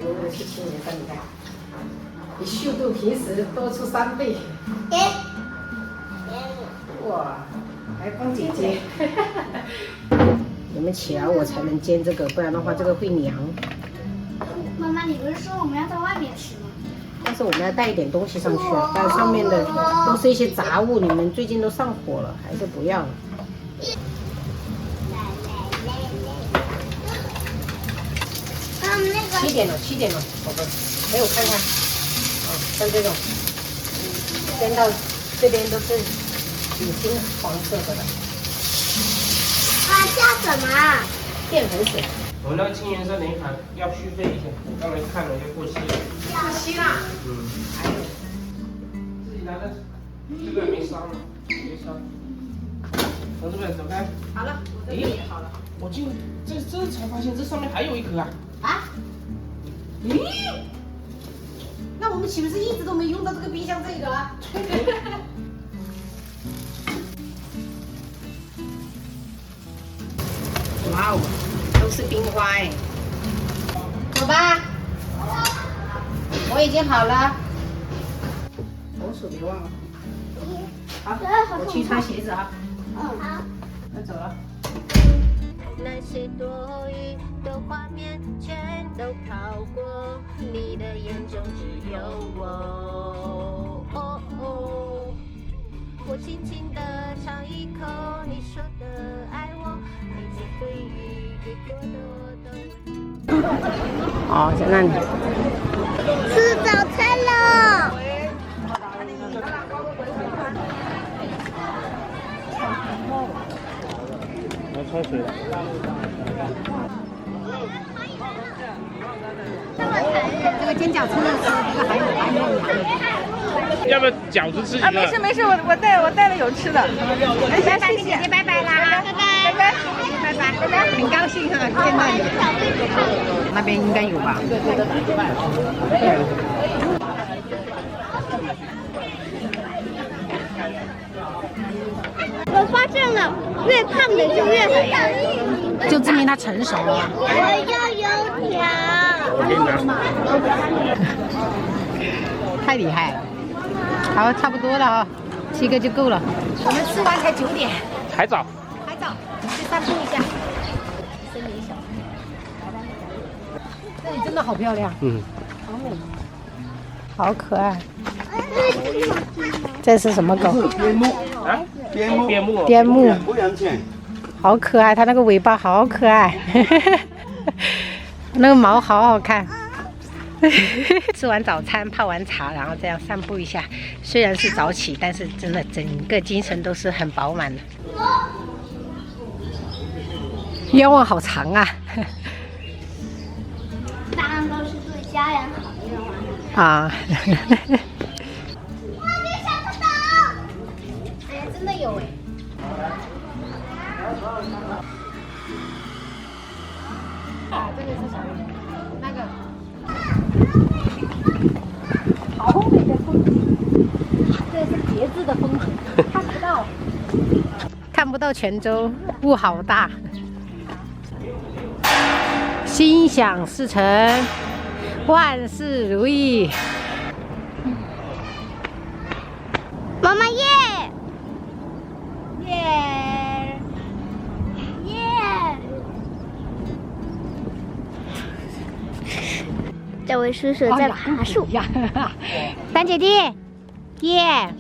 我为了去青年山，你看，比秀度平时多出3倍。哇，还帮姐姐。你们起来我才能煎这个，不然的话这个会凉。妈妈，你不是说我们要在外面吃吗？但是我们要带一点东西上去啊，但上面的都是一些杂物，你们最近都上火了，还是不要了。7点了，宝贝，没有看看，像这种，煎到这边都是已经黄色的了。叫什么？淀粉水。我们那个青年山年卡要续费一下，我刚才看了，要过期了。过期啦？自己拿的，这个没伤了，没伤。同志们，走开。好了，我这个也好了。我这才发现这上面还有一颗啊！啊？咦？那我们岂不是一直都没用到这个冰箱这个啊？哇哦，都是冰花哎！走吧，我已经好了。红薯别忘了。好，我去穿鞋子啊。好。那走了。那些多余的画面全都跑过你的眼中，只有我。哦哦，我轻轻地尝一口你说的爱我，每次对于给过的我都。哦，在那里。吃早餐了。要焯水了。这个煎饺吃了吃，这个还有要不要饺子吃一个？没事，我带了有吃的。拜拜，姐姐拜拜啦！拜拜，很高兴哈，见到你。那边应该有吧？我发现了，越胖的就越肥，就证明它成熟了。我要油条。我给你拿。太厉害了！好，差不多了啊，7个就够了。我们吃完才9点，还早。还早，去散步一下。森林小径，这里真的好漂亮，好美，好可爱。这是什么狗？边牧啊？边牧。边牧，不两钱。好可爱，它那个尾巴好可爱，那个毛好好看。吃完早餐，泡完茶，然后这样散步一下。虽然是早起，但是真的整个精神都是很饱满的。愿望好长啊！当然都是对家人好的愿望。啊！哇，别想不到！哎呀，真的有哎！啊，这个是什么？那个。好美的风景，这是节制的风景，看不到泉州，雾好大。心想事成，万事如意。妈妈耶！这位叔叔在爬树。丹姐姐，耶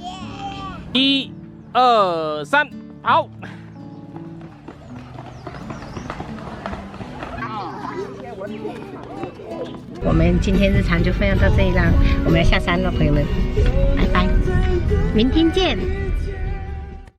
！1、2、3，跑！我们今天日常就分享到这里啦，我们要下山了，朋友们，拜拜，明天见。